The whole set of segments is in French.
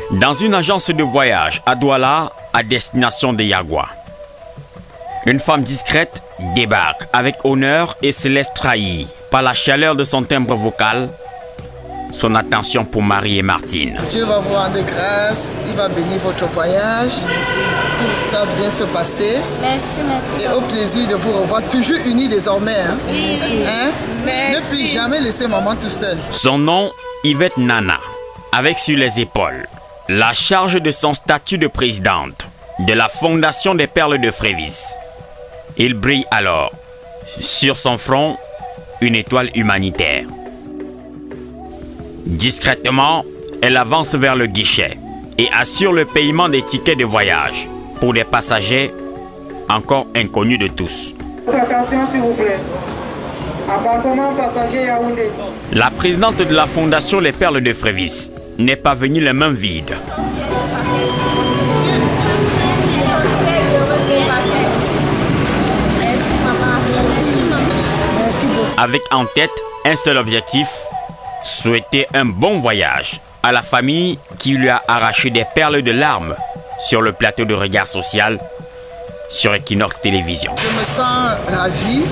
Dans une agence de voyage à Douala, à destination de Yagua, une femme discrète débarque avec honneur et se laisse trahir par la chaleur de son timbre vocal, son attention pour Marie et Martine. Dieu va vous rendre grâce, il va bénir votre voyage, tout va bien se passer. Merci, merci. Et au plaisir de vous revoir, toujours unis désormais. Hein? Oui. Hein? Merci. Ne plus jamais laisser maman tout seul. Son nom, Yvette Nana, avec sur les épaules la charge de son statut de présidente de la Fondation des Perles de Frévis. Il brille alors, sur son front, une étoile humanitaire. Discrètement, elle avance vers le guichet et assure le paiement des tickets de voyage pour des passagers encore inconnus de tous. Attention s'il vous plaît. Appartement passager Yaoundé. La présidente de la Fondation Les Perles de Frévis n'est pas venue les mains vides. Avec en tête un seul objectif, souhaiter un bon voyage à la famille qui lui a arraché des perles de larmes sur le plateau de Regard Social sur Equinox Télévision. Je me sens ravie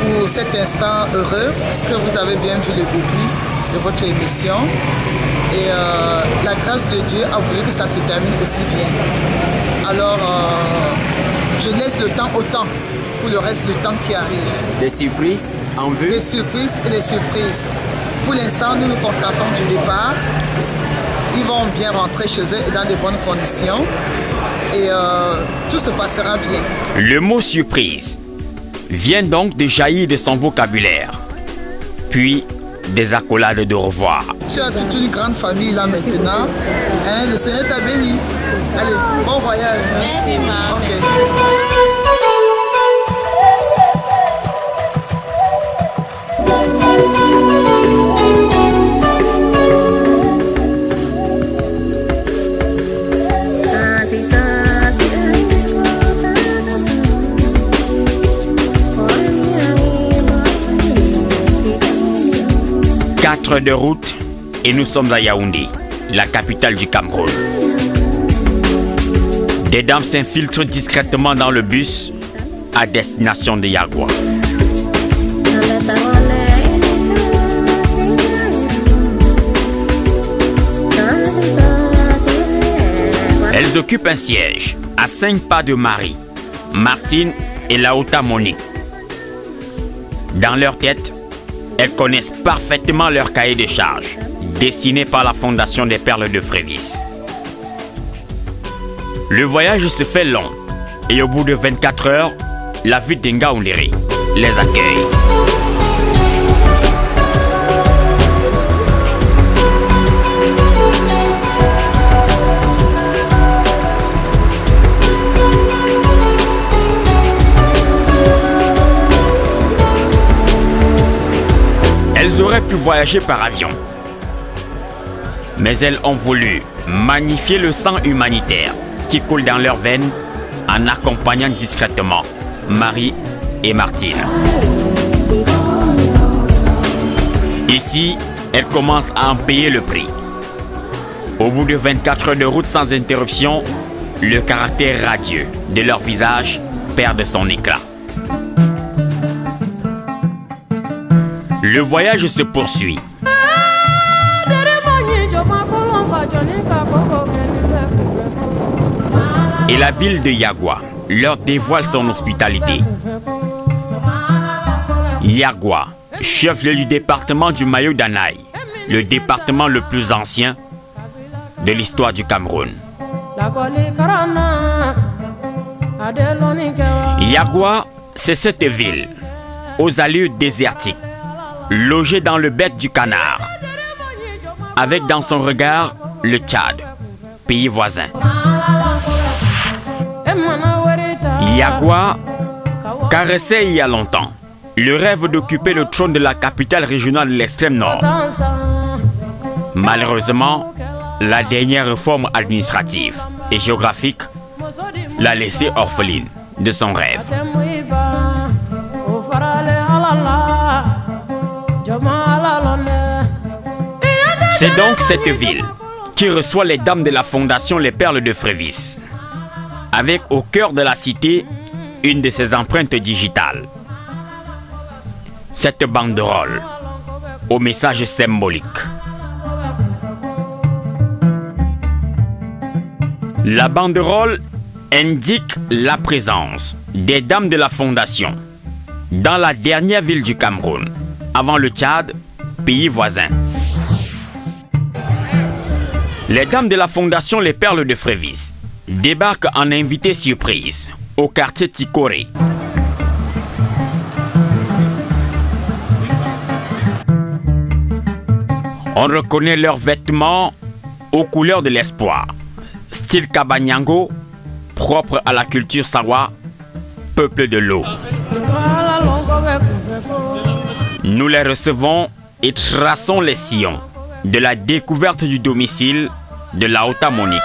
pour cet instant heureux parce que vous avez bien vu le début de votre émission et la grâce de Dieu a voulu que ça se termine aussi bien. Alors, je laisse le temps au temps pour le reste du temps qui arrive. Des surprises en vue? Des surprises et des surprises. Pour l'instant, nous nous contentons du départ. Ils vont bien rentrer chez eux dans de bonnes conditions et tout se passera bien. Le mot surprise vient donc de jaillir de son vocabulaire, puis des accolades de revoir. Tu as toute une grande famille là maintenant. Hein, le Seigneur t'a béni. Allez, bon voyage. Merci, maman. Okay. 4 heures de route et nous sommes à Yaoundé, la capitale du Cameroun. Des dames s'infiltrent discrètement dans le bus à destination de Yagua. Elles occupent un siège à 5 pas de Marie, Martine et Laouta Monique. Dans leur tête, elles connaissent parfaitement leur cahier de charges, dessiné par la Fondation des Perles de Frévis. Le voyage se fait long et au bout de 24 heures, la ville d'Ngaoundéré les accueille. Elles auraient pu voyager par avion, mais elles ont voulu magnifier le sang humanitaire qui coule dans leurs veines en accompagnant discrètement Marie et Martine. Ici, elles commencent à en payer le prix. Au bout de 24 heures de route sans interruption, le caractère radieux de leur visage perd de son éclat. Le voyage se poursuit. Et la ville de Yagua leur dévoile son hospitalité. Yagua, chef-lieu du département du Mayo-Danaï, le département le plus ancien de l'histoire du Cameroun. Yagua, c'est cette ville, aux allures désertiques, logée dans le bec du canard, avec dans son regard le Tchad, pays voisin. Yagua caressait il y a longtemps le rêve d'occuper le trône de la capitale régionale de l'extrême nord. Malheureusement, la dernière réforme administrative et géographique l'a laissée orpheline de son rêve. C'est donc cette ville qui reçoit les dames de la fondation Les Perles de Frévis, avec au cœur de la cité une de ses empreintes digitales. Cette banderole au message symbolique. La banderole indique la présence des dames de la fondation dans la dernière ville du Cameroun, avant le Tchad, pays voisin. Les dames de la fondation Les Perles de Frévis débarquent en invité surprise au quartier Tikoré. On reconnaît leurs vêtements aux couleurs de l'espoir, style Kabanyango, propre à la culture Sawa, peuple de l'eau. Nous les recevons et traçons les sillons de la découverte du domicile de Laouta Monique.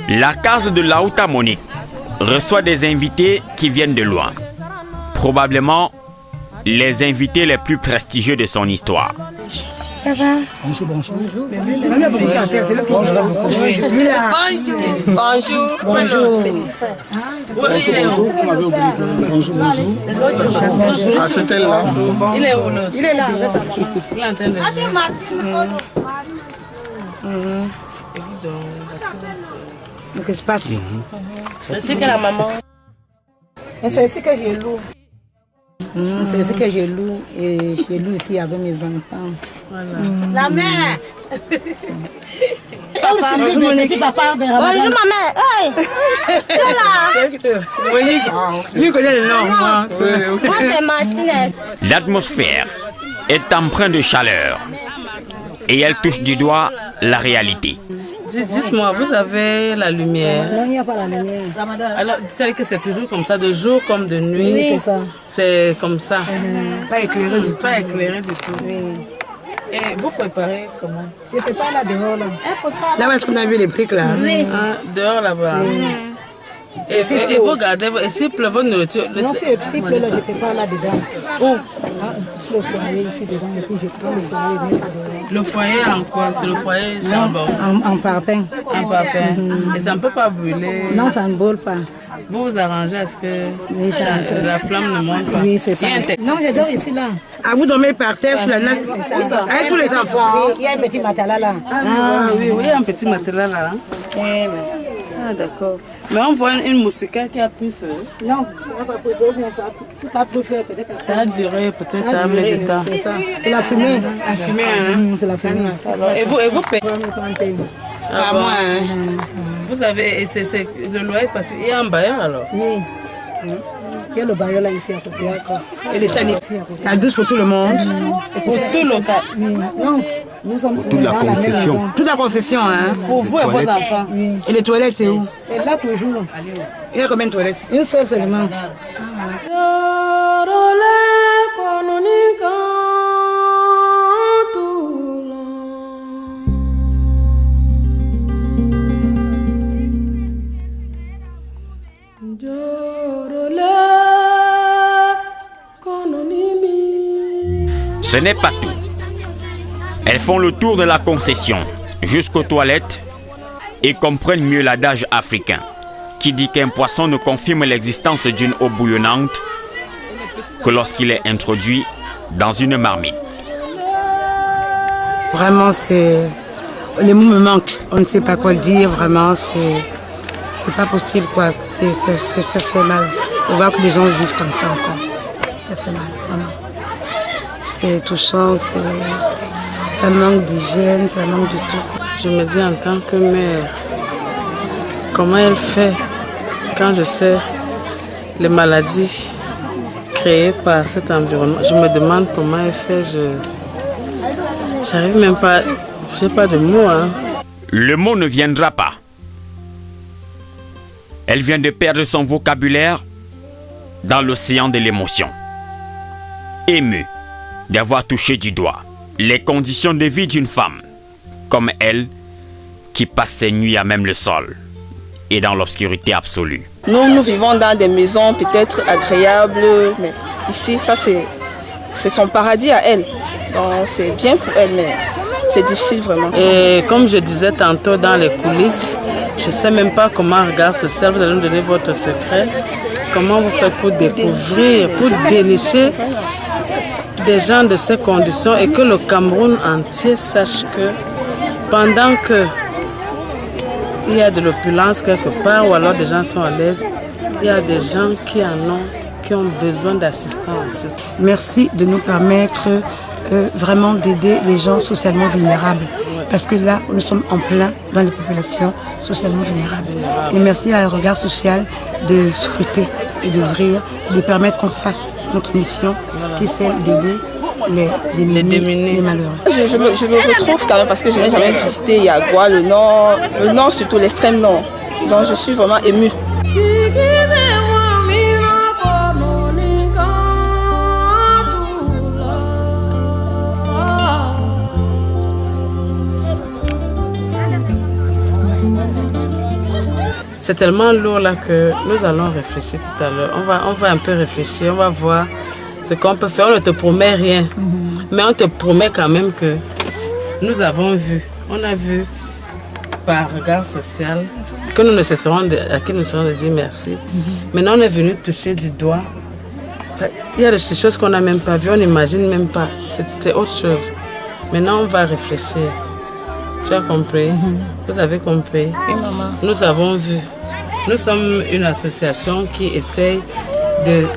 La case de Laouta Monique reçoit des invités qui viennent de loin. Probablement les invités les plus prestigieux de son histoire. Ça va? Bonjour, bonjour. Bonjour. Bonjour, bonjour. Ah, c'est elle là. Il est où là? Il est là. Il est en train de... Qu'est-ce qui se passe? C'est que la maman... C'est ici que je loue. C'est ici que je loue et je loue ici avec mes enfants. Voilà. La mère. Bonjour mon petit papa. Bonjour maman. Hey. Lui connaît le nom. Moi c'est Martinez. L'atmosphère est empreinte de chaleur et elle touche du doigt la réalité. Dites-moi, vous avez la lumière? Non, il n'y a pas la lumière. Alors, c'est que c'est toujours comme ça, de jour comme de nuit? Oui, c'est ça. C'est comme ça? Pas éclairé du tout. Pas éclairé du tout. Oui. Et vous préparez comment? Je prépare là dehors là. Là où est-ce qu'on a vu les briques là? Oui. Ah, dehors là-bas. Et vous gardez, et s'il pleut votre nourriture? Non, s'il pleut là, je prépare là dedans. Où? Sur le foyer ici dedans, et puis je prends le foyer et mets ça dehors. Le foyer en quoi? C'est le foyer charbon? En parpaing. En papier. Et ça ne peut pas brûler? Non, ça ne brûle pas. Vous vous arrangez à ce que Oui, la flamme ne monte pas? Oui, c'est ça. Non, je dors ici là. Ah, vous dormez par terre sur la natte? C'est ça. Avec tous les enfants? Oui, il y a un petit matelas là. Ah oui, oui, un petit matelas là. Ah d'accord. Mais on voit une moustiquaire qui a pris feu. Non, ça va pas brûler, si ça peut faire peut-être. Ça a duré, peut-être ça a mis du temps. C'est ça. C'est la fumée. La fumée, hein? C'est la fumée. Alors, et vous payez? Ah, moi, hein? Vous avez, c'est le loyer parce qu'il y a un bailleur alors? Oui. Il y a le bailleur là ici à côté. D'accord. Et les sanitaires? La douche pour tout le monde? C'est pour tout le cas? Non, nous sommes toute la concession. Toute la concession, hein? Pour vous et vos enfants? Oui. Et les toilettes, c'est où? C'est là toujours. Il y a combien de toilettes? Une seule seulement. Ce n'est pas tout. Elles font le tour de la concession jusqu'aux toilettes et comprennent mieux l'adage africain qui dit qu'un poisson ne confirme l'existence d'une eau bouillonnante que lorsqu'il est introduit dans une marmite. Vraiment, c'est... Les mots me manquent. On ne sait pas quoi dire, vraiment, c'est pas possible, quoi. Ça fait mal. On voit que des gens vivent comme ça encore. Ça fait mal, vraiment. C'est touchant, ça manque d'hygiène, ça manque de tout, quoi. Je me dis en tant que mère, comment elle fait quand je sais les maladies créées par cet environnement. Je me demande comment elle fait, j'arrive même pas, j'ai pas de mots, hein. Le mot ne viendra pas. Elle vient de perdre son vocabulaire dans l'océan de l'émotion. Émue d'avoir touché du doigt les conditions de vie d'une femme, comme elle, qui passe ses nuits à même le sol et dans l'obscurité absolue. Nous vivons dans des maisons peut-être agréables, mais ici, ça c'est son paradis à elle. Donc c'est bien pour elle, mais c'est difficile vraiment. Et comme je disais tantôt dans les coulisses, je ne sais même pas comment Regard Social, vous allez nous donner votre secret. Comment vous faites pour découvrir, pour dénicher des gens de ces conditions et que le Cameroun entier sache que pendant que il y a de l'opulence quelque part ou alors des gens sont à l'aise, il y a des gens qui ont besoin d'assistance. Merci de nous permettre vraiment d'aider les gens socialement vulnérables. Parce que là, nous sommes en plein dans les populations socialement vulnérables. Et merci à Regard Social de scruter et d'ouvrir, de permettre qu'on fasse notre mission, qui est celle d'aider les démunis, les malheureux. Je me retrouve quand même parce que je n'ai jamais visité Yagua, le nord surtout l'extrême nord. Donc je suis vraiment émue. C'est tellement lourd là que nous allons réfléchir tout à l'heure. On va un peu réfléchir, on va voir ce qu'on peut faire. On ne te promet rien, mais on te promet quand même que nous avons vu. On a vu par Regard Social que nous ne cesserons à qui nous serons de dire merci. Maintenant, on est venu toucher du doigt. Il y a des choses qu'on n'a même pas vues, on n'imagine même pas. C'était autre chose. Maintenant, on va réfléchir. Tu as compris? Vous avez compris? Oui, maman. Nous avons vu. Nous sommes une association qui essaye de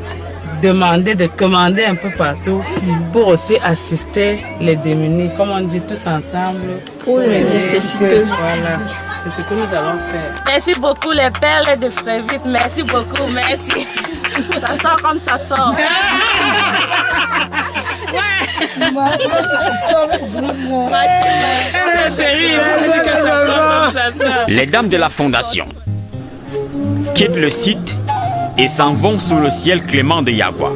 demander, de commander un peu partout pour aussi assister les démunis, comme on dit, tous ensemble. Pour les nécessiteux. Voilà, c'est ce que nous allons faire. Merci beaucoup les perles de Frévis. Merci beaucoup, merci. Ça sort comme ça sort. Les dames de la fondation quittent le site et s'en vont sous le ciel clément de Yagua.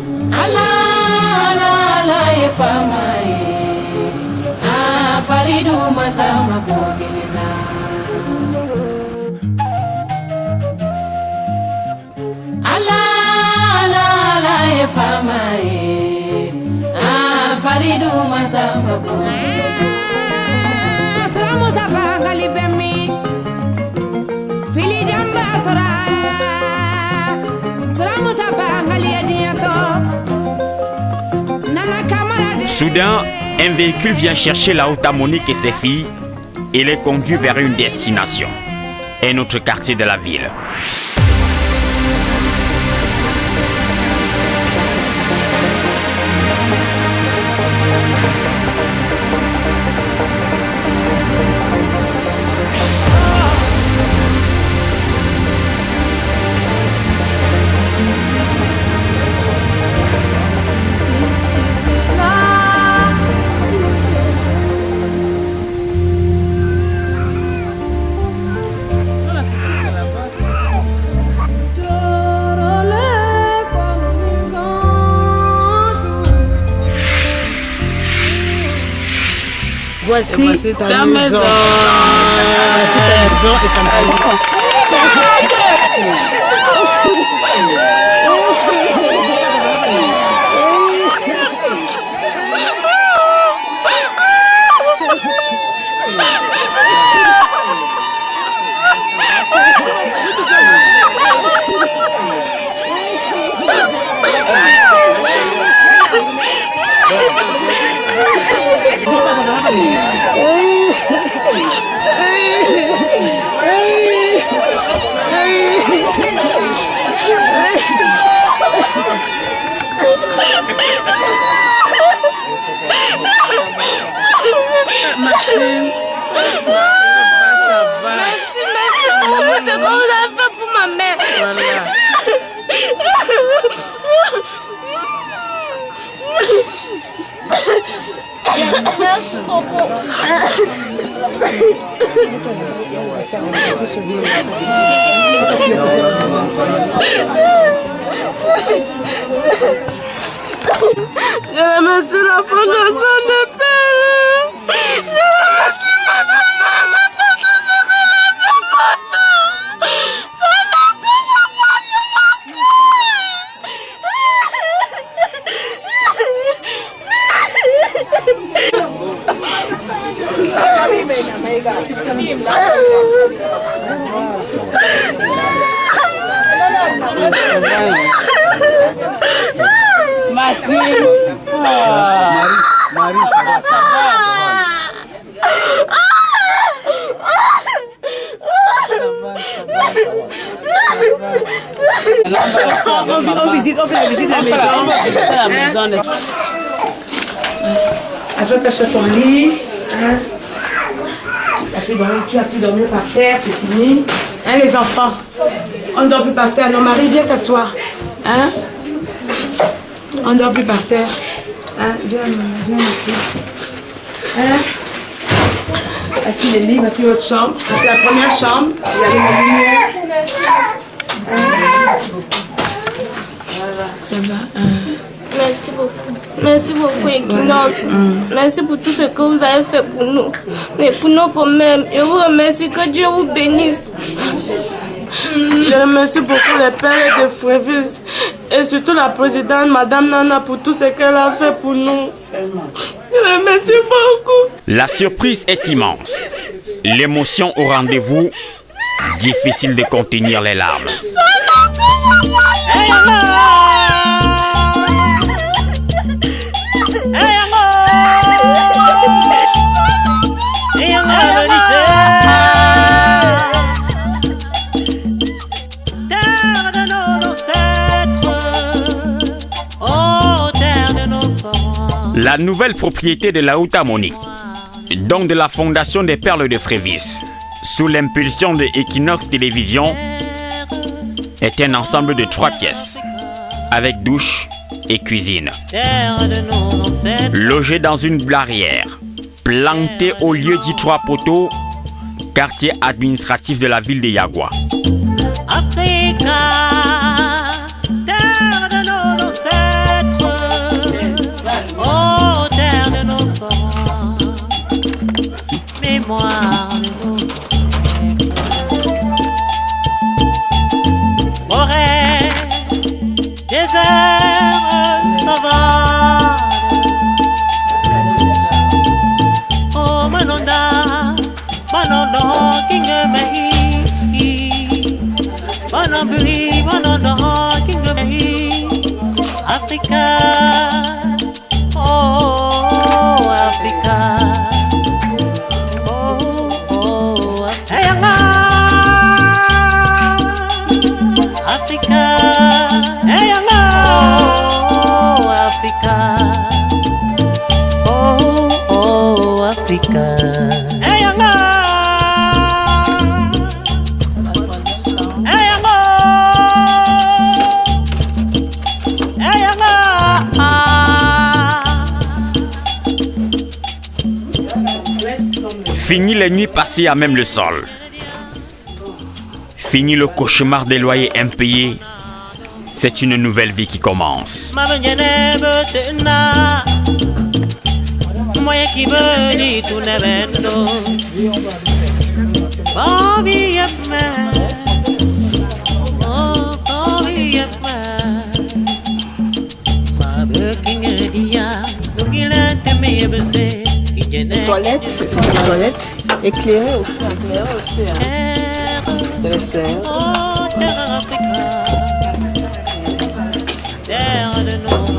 Soudain, un véhicule vient chercher la Laouta Monique et ses filles et les conduit vers une destination, un autre quartier de la ville. Voici ta maison. Voici ta maison et ta maison. Maxime, ça va. Merci beaucoup. C'est comme vous avez fait pour ma mère. Voilà. Merci beaucoup. Je remercie la fondation de Pelle. On visite, on fait la visite de la maison. Ajoute sur ton lit. Hein? Tu as pu dormir par terre, c'est fini. Hein, les enfants? On ne dort plus par terre. Non, Marie, viens t'asseoir. Hein? On ne dort plus par terre. Hein? Viens ici. Hein? Voici les lits, voici votre chambre. C'est la première chambre. Il y a la lumière. Ça va. Merci beaucoup. Merci beaucoup, Equinox. Merci pour tout ce que vous avez fait pour nous et pour notre mère. Je vous remercie, que Dieu vous bénisse. Je remercie beaucoup les pères de Frévis et surtout la présidente, Madame Nana, pour tout ce qu'elle a fait pour nous. Je remercie beaucoup. La surprise est immense. L'émotion au rendez-vous, difficile de contenir les larmes. La nouvelle propriété de la Outa Monique, donc de la Fondation des Perles de Frévis, sous l'impulsion de Equinox Télévision, est un ensemble de 3 pièces, avec douche et cuisine. Logé dans une blarière, planté au lieu dit 3 poteaux, quartier administratif de la ville de Yagua. Forêt, désert, sauvage. Oh Manonda, Manondo, King Mehi, Manambui, Manondo, King Mehi, Africa, oh Africa. Fini les nuits passées à même le sol. Fini le cauchemar des loyers impayés. C'est une nouvelle vie qui commence. Les toilettes, ce sont des toilettes éclairées aussi.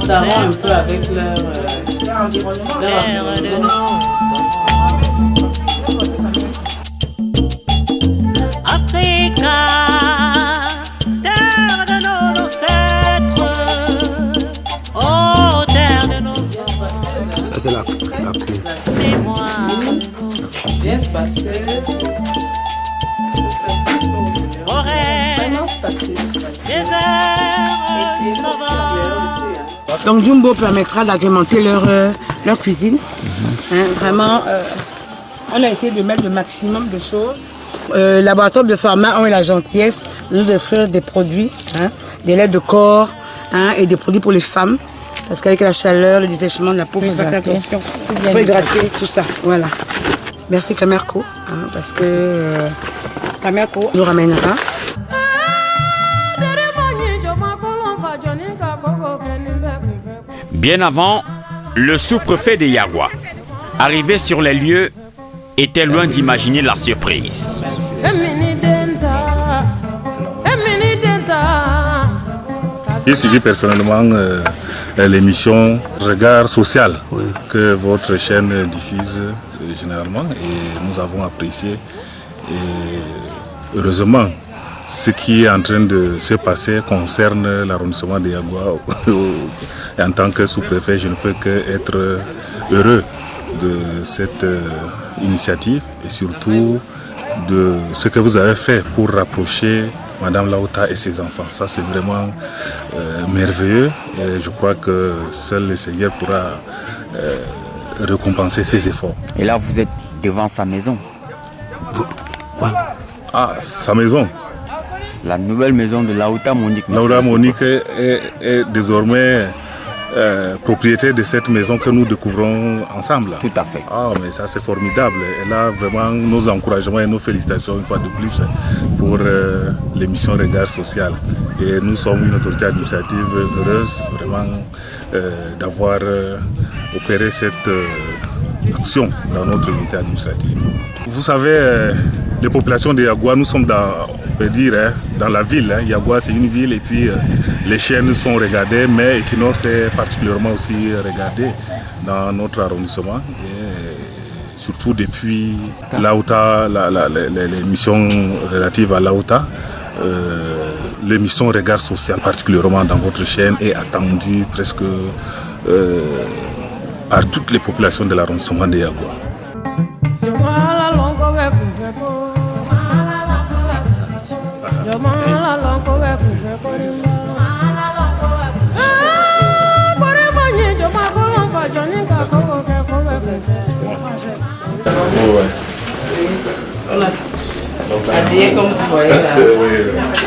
Ça rend un peu avec leur environnement. Ça c'est la cour. Bien spacieuse. Vraiment spacieuse. Donc Jumbo permettra d'agrémenter leur cuisine. Hein, vraiment, on a essayé de mettre le maximum de choses. Laboratoire de pharma ont eu la gentillesse de nous offrir des produits, hein, des laits de corps, hein, et des produits pour les femmes. Parce qu'avec la chaleur, le dessèchement de la peau, il faut faire attention. Il faut hydrater, tout ça. Voilà. Merci Camerco, hein, parce que Camerco nous ramènera. Bien avant, le sous-préfet de Yagua, arrivé sur les lieux, était loin d'imaginer la surprise. J'ai suivi personnellement l'émission Regard Social que votre chaîne diffuse généralement et nous avons apprécié. Et heureusement, ce qui est en train de se passer concerne l'arrondissement de Yagua. Et en tant que sous-préfet, je ne peux qu'être heureux de cette initiative et surtout de ce que vous avez fait pour rapprocher Madame Laouta et ses enfants. Ça, c'est vraiment merveilleux et je crois que seul le Seigneur pourra récompenser ses efforts. Et là, vous êtes devant sa maison. Quoi? Ah, sa maison. La nouvelle maison de Laouta Monique. Laouta Monique est désormais propriétaire de cette maison que nous découvrons ensemble. Tout à fait. Ah, mais ça c'est formidable. Et là, vraiment, nos encouragements et nos félicitations une fois de plus pour l'émission Regard Social. Et nous sommes une autorité administrative heureuse, vraiment, d'avoir opéré cette action dans notre unité administrative. Vous savez, les populations de Yagua, nous sommes on peut dire, dans la ville. Yagua, c'est une ville et puis les chaînes sont regardées, mais Equinox est particulièrement aussi regardé dans notre arrondissement. Et surtout depuis Laouta, l'émission relative à Laouta, l'émission Regard Social, particulièrement dans votre chaîne, est attendue presque par toutes les populations de l'arrondissement de Yagua. Habillé comme vous voyez là,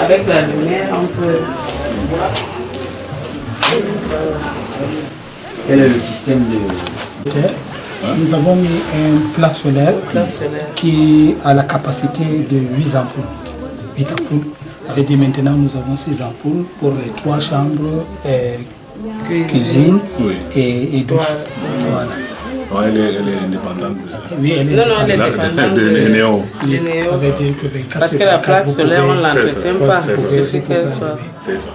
avec la lumière, on peut voir. Quel est le système de... Nous avons mis un plaque solaire qui a la capacité de 8 ampoules. 8 ampoules. Et maintenant, nous avons 6 ampoules pour les 3 chambres, cuisine et douche. Voilà. Oh, elle est indépendante. Oui, elle est indépendante de Néo. Parce que la plaque solaire, on ne l'entretient pas. Il suffit qu'elle soit. C'est ça.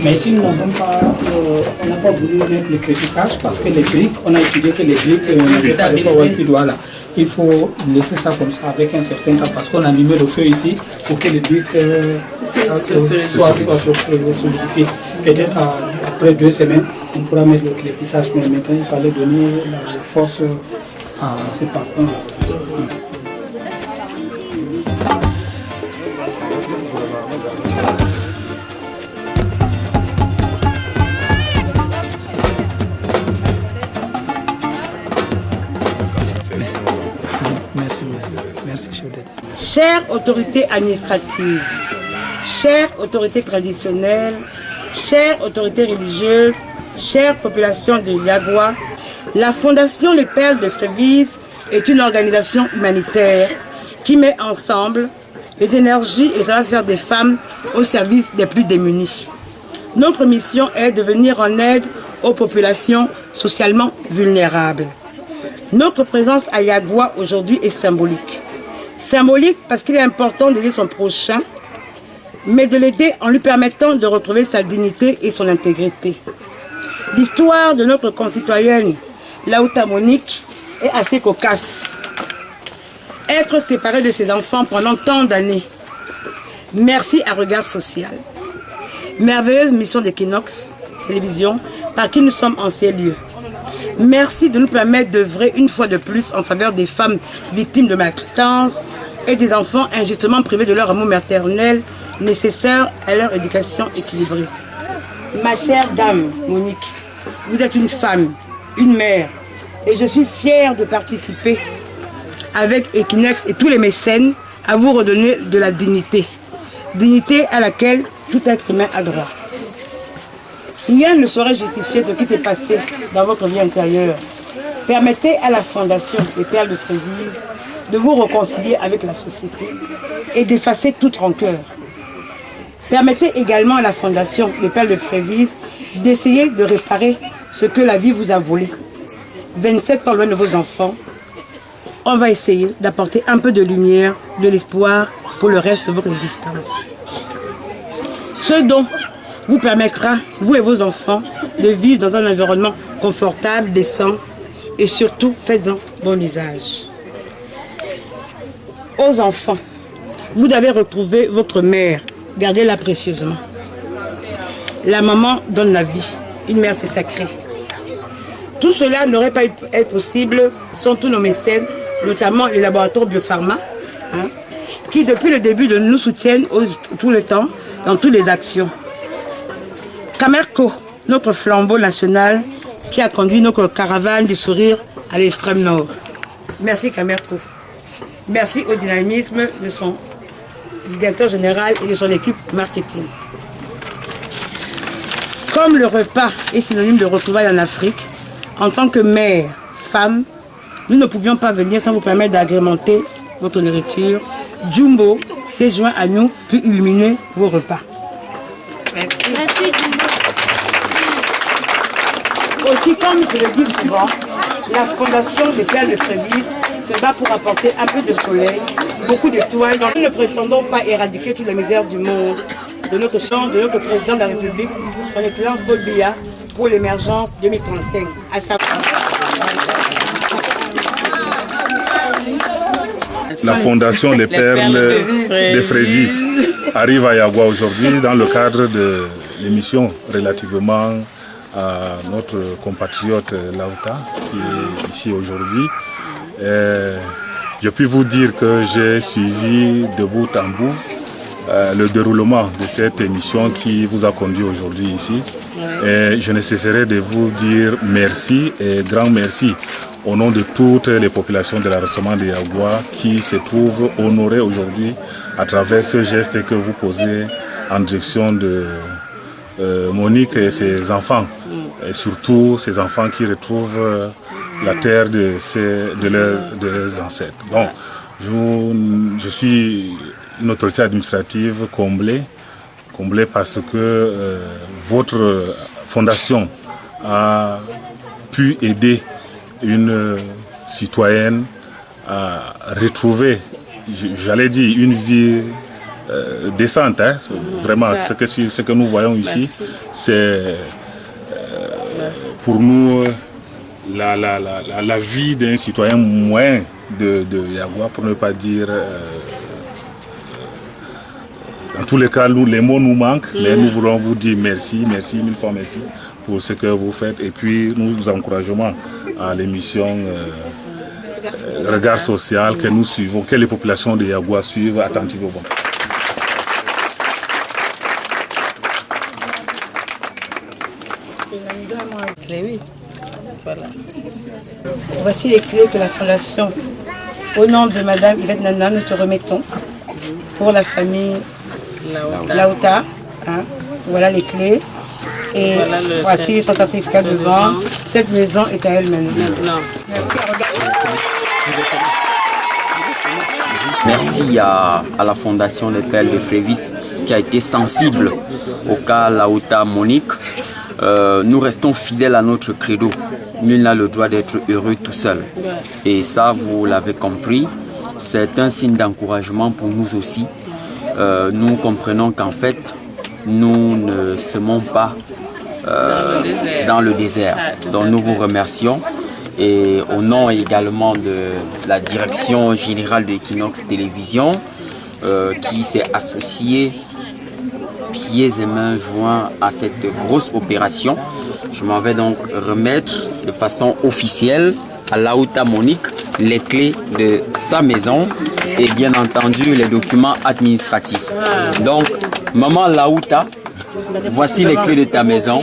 Mais ici, nous n'avons pas, on n'a pas voulu mettre les crépissages parce que les briques, on a étudié que les briques, voilà. Il faut laisser ça comme ça avec un certain temps parce qu'on a allumé le feu ici pour que les briques soient solidifiées. Peut-être après 2 semaines, on pourra mettre le crépissage, mais maintenant il fallait donner la force à ce parfum. Chères autorités administratives, chères autorités traditionnelles, chères autorités religieuses, chères populations de Yagua, la Fondation Les Perles de Frévise est une organisation humanitaire qui met ensemble les énergies et les savoir-faire des femmes au service des plus démunis. Notre mission est de venir en aide aux populations socialement vulnérables. Notre présence à Yagua aujourd'hui est symbolique. Symbolique parce qu'il est important d'aider son prochain, mais de l'aider en lui permettant de retrouver sa dignité et son intégrité. L'histoire de notre concitoyenne Laouta Monique est assez cocasse. Être séparée de ses enfants pendant tant d'années. Merci à Regard Social. Merveilleuse mission d'Equinox Télévision par qui nous sommes en ces lieux. Merci de nous permettre d'œuvrer une fois de plus en faveur des femmes victimes de maltraitance et des enfants injustement privés de leur amour maternel nécessaire à leur éducation équilibrée. Ma chère dame Monique, vous êtes une femme une mère. Et je suis fière de participer avec Equinex et tous les mécènes à vous redonner de la dignité. Dignité à laquelle tout être humain a droit. Rien ne saurait justifier ce qui s'est passé dans votre vie intérieure. Permettez à la Fondation des Perles de Frévise de vous réconcilier avec la société et d'effacer toute rancœur. Permettez également à la Fondation des Perles de Frévise d'essayer de réparer ce que la vie vous a volé. 27 ans loin de vos enfants, on va essayer d'apporter un peu de lumière, de l'espoir pour le reste de votre existence. Ce dont vous permettra, vous et vos enfants, de vivre dans un environnement confortable, décent et surtout faites-en bon usage. Aux enfants, vous devez retrouver votre mère, gardez-la précieusement. La maman donne la vie, une mère c'est sacré. Tout cela n'aurait pas été possible sans tous nos mécènes, notamment les laboratoires Biopharma, qui depuis le début nous soutiennent tout le temps dans toutes les actions. Camerco, notre flambeau national qui a conduit notre caravane du sourire à l'extrême nord. Merci Camerco. Merci au dynamisme de son directeur général et de son équipe marketing. Comme le repas est synonyme de retrouvailles en Afrique, en tant que mère, femme, nous ne pouvions pas venir sans vous permettre d'agrémenter votre nourriture. Jumbo s'est joint à nous pour illuminer vos repas. Merci. Merci. Aussi, comme je le dis souvent, la Fondation des Perles de Frévise se bat pour apporter un peu de soleil, beaucoup d'étoiles. Nous ne prétendons pas éradiquer toute la misère du monde. De notre président de la République, son Excellence Paul Biya, pour l'émergence 2035. À sa... La Fondation des Perles de Frévise arrive à Yagua aujourd'hui dans le cadre de l'émission relativement à notre compatriote Lauta qui est ici aujourd'hui. Je puis vous dire que j'ai suivi de bout en bout le déroulement de cette émission qui vous a conduit aujourd'hui ici. Et je ne cesserai de vous dire merci et grand merci au nom de toutes les populations de l'arrondissement de Yagua qui se trouvent honorées aujourd'hui à travers ce geste que vous posez en direction de Monique et ses enfants, et surtout ces enfants qui retrouvent la terre de leurs ancêtres. Donc, je suis une autorité administrative comblée parce que votre fondation a pu aider une citoyenne à retrouver, j'allais dire, une vie décente. Vraiment, ce que nous voyons ici, c'est pour nous la vie d'un citoyen moyen de Yagua, pour ne pas dire... dans tous les cas, les mots nous manquent, mais nous voulons vous dire merci, mille fois merci pour ce que vous faites. Et puis, nous encourageons à l'émission Regard Social que nous suivons, que les populations de Yagua suivent attentivement. Voilà. Voici les clés que la Fondation, au nom de Madame Yvette Nana, nous te remettons pour la famille Lauta. Voilà les clés. Et voici son certificat de vente. Cette maison est à elle maintenant. Merci à la Fondation des Perles de Frévise qui a été sensible au cas Lauta Monique. Nous restons fidèles à notre credo. Nul n'a le droit d'être heureux tout seul. Et ça, vous l'avez compris, c'est un signe d'encouragement pour nous aussi. Nous comprenons qu'en fait, nous ne semons pas dans le désert. Donc nous vous remercions. Et au nom également de la direction générale d'Equinox Télévision, qui s'est associée pieds et mains joints à cette grosse opération. Je m'en vais donc remettre de façon officielle à Lauta Monique les clés de sa maison et bien entendu les documents administratifs. Donc, maman Lauta, voici les clés de ta maison.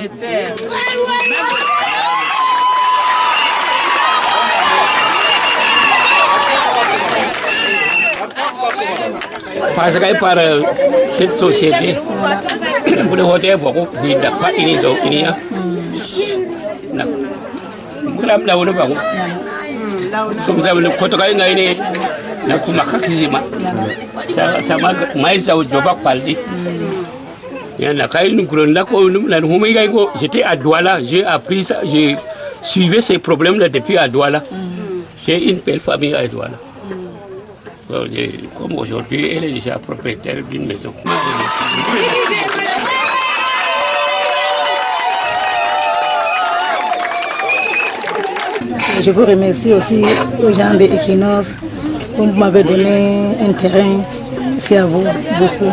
parce que par cette société, pour le hôtel, beaucoup, il n'a pas il y a. Là, on va. Comme ça, le côté n'a été. Na kuma kakizima sama maïsa au joba paldi yana kaïn gronda ko la humiga ko j'étais à Douala, j'ai appris ça, j'ai suivi ces problèmes là depuis à Douala. J'ai une belle famille à Douala. Comme aujourd'hui, elle est déjà propriétaire d'une maison. Je vous remercie aussi aux gens de Equinox. Vous m'avez donné un terrain, merci à vous beaucoup.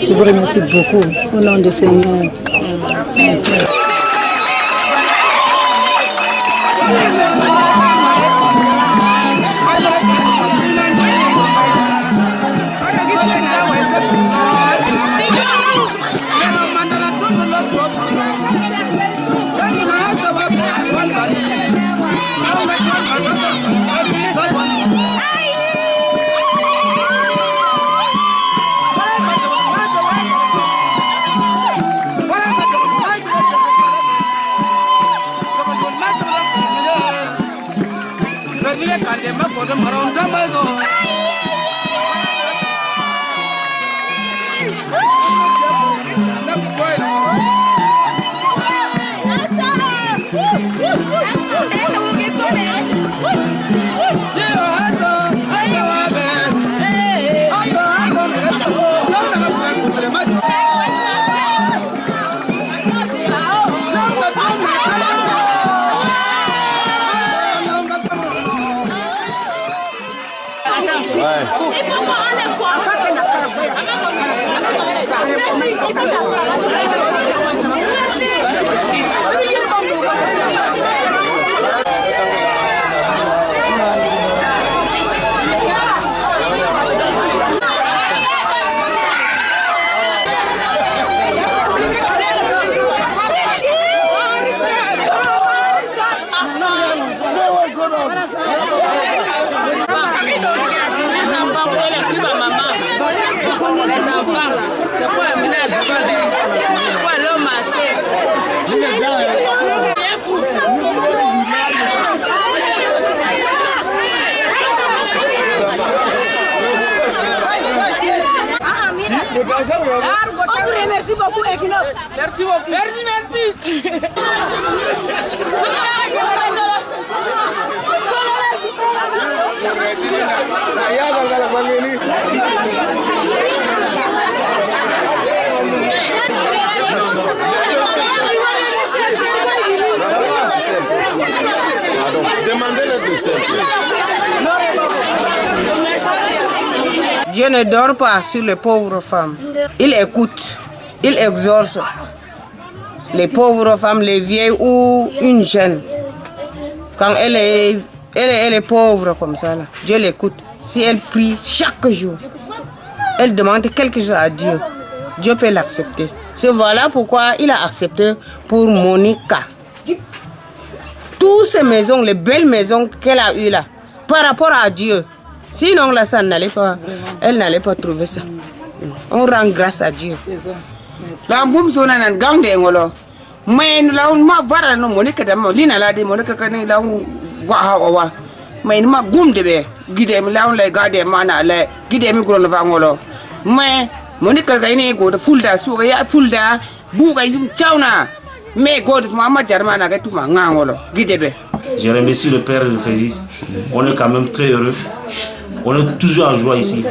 Je vous remercie beaucoup au nom du Seigneur. Merci. Merci beaucoup, Equinox. Merci beaucoup. Merci. Dieu ne dort pas sur les pauvres femmes. Il écoute, il exorce les pauvres femmes, les vieilles ou une jeune. Quand elle est pauvre comme ça, là, Dieu l'écoute. Si elle prie chaque jour, elle demande quelque chose à Dieu, Dieu peut l'accepter. C'est voilà pourquoi il a accepté pour Monica. Toutes ces maisons, les belles maisons qu'elle a eues là, par rapport à Dieu. Sinon, là, ça n'allait pas, elle n'allait pas trouver ça. On rend grâce à Dieu. C'est ça. La boum sona nan gang de ngolo. Mais la ma bara no Monica de Molina la de Monica kani la wa. Mais ma goum de be. Gide mi la on la gade mana la gide mi gro no va ngolo. Mais Monica kani go de fulda su ga ya fulda bu ga yum chauna. Mais go de mama jarmana ga tuma ngangolo gide be. Je remercie le père de Félix. On est quand même très heureux. On est toujours en joie ici.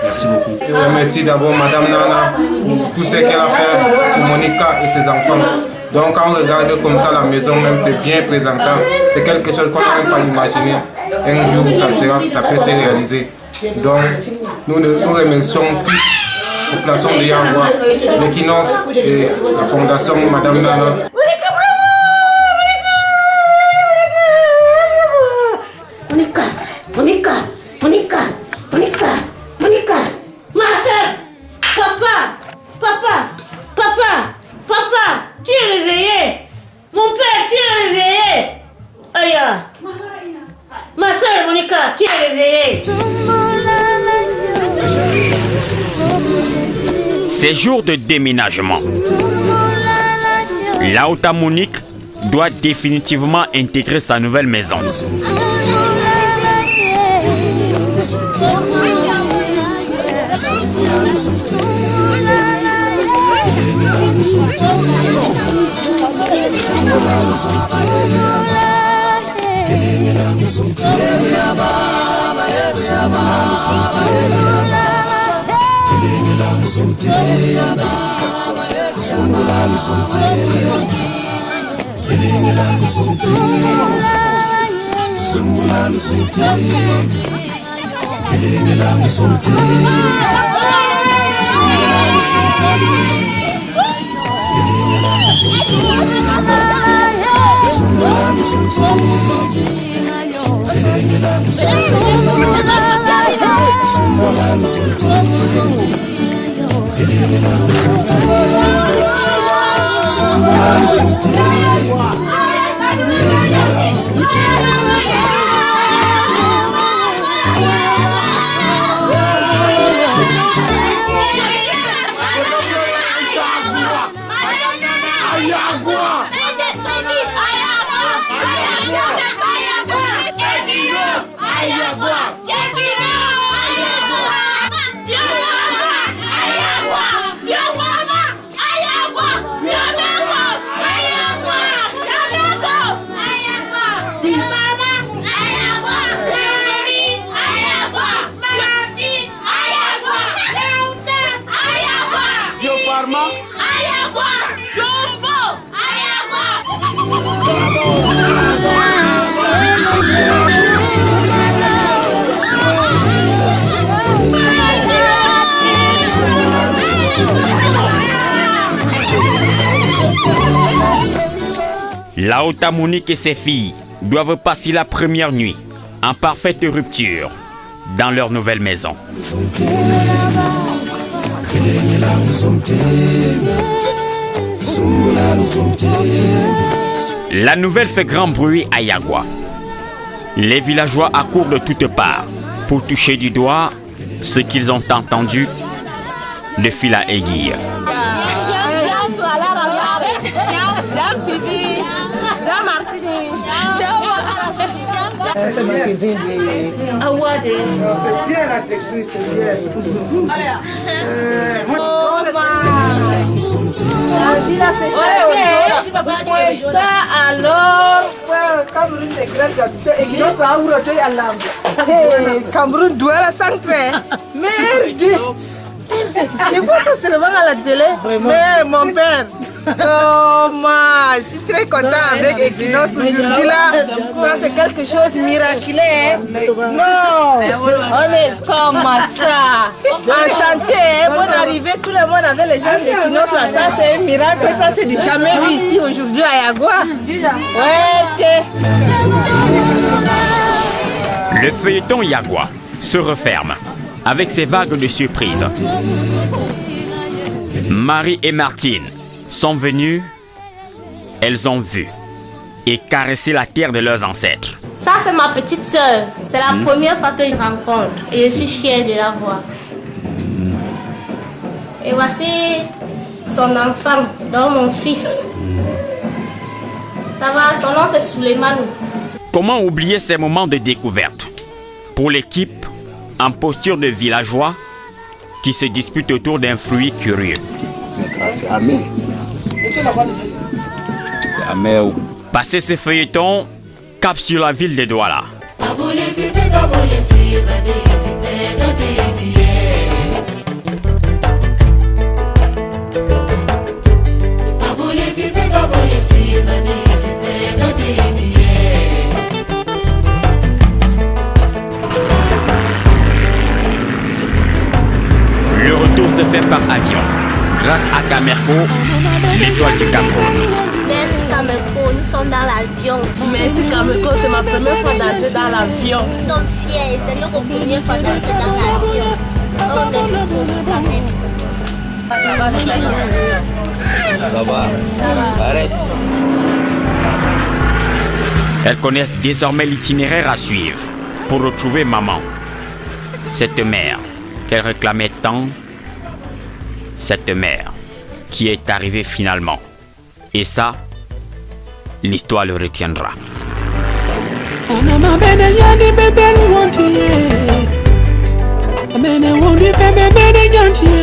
Merci beaucoup. Je remercie d'abord Madame Nana pour tout ce qu'elle a fait pour Monica et ses enfants. Donc quand on regarde comme ça la maison, même c'est bien présentant. C'est quelque chose qu'on n'a même pas imaginé. Un jour ça peut se réaliser. Donc nous remercions tous les populations de Yangwa, l'Equinox et la fondation Madame Nana. Monica, ma soeur, papa, tu es réveillé. Mon père, tu es réveillé. Aïe, ma soeur Monica, tu es réveillée. Ces jours de déménagement. Laouta Monique doit définitivement intégrer sa nouvelle maison. Laouta Monique et ses filles doivent passer la première nuit en parfaite rupture dans leur nouvelle maison. La nouvelle fait grand bruit à Yagua. Les villageois accourent de toutes parts pour toucher du doigt ce qu'ils ont entendu de fil à aiguille. C'est ma cuisine. C'est bien la texture, c'est bien. Ça alors, Cameroun est grande tradition et qui nous a ouvert à l'âme. Cameroun doit la sancrer. Merde! Je vois ça seulement à la télé. Mais mon père, je suis très content avec Equinox aujourd'hui là. Ça c'est quelque chose de miraculeux. Non, on est comme ça. Enchanté, bonne arrivée, tout le monde avec les gens d'Equinox là. Ça c'est un miracle, ça c'est du jamais vu ici aujourd'hui à Yagua. Ouais. Le feuilleton Yagua se referme avec ses vagues de surprises. Marie et Martine sont venues, elles ont vu et caressé la terre de leurs ancêtres. Ça, c'est ma petite sœur. C'est la première fois que je rencontre et je suis fière de la voir. Et voici son enfant, donc mon fils. Ça va, son nom c'est Souleymane. Comment oublier ces moments de découverte pour l'équipe en posture de villageois qui se disputent autour d'un fruit curieux? C'est amer. Passer ces feuilletons, cap sur la ville de Douala. Le retour se fait par avion, grâce à Camerco, l'étoile du Cameroun. Merci Camerco, nous sommes dans l'avion. Merci Camerco, c'est ma première fois d'entrer dans l'avion. Nous sommes fiers, c'est notre première fois d'entrer dans l'avion. Oh, merci beaucoup Camerco. Ça va. Arrête. Elles connaissent désormais l'itinéraire à suivre pour retrouver maman, cette mère qu'elles réclamaient tant cette mère qui est arrivée finalement. Et ça, l'histoire le retiendra. Bene wondi bebe bene nyantie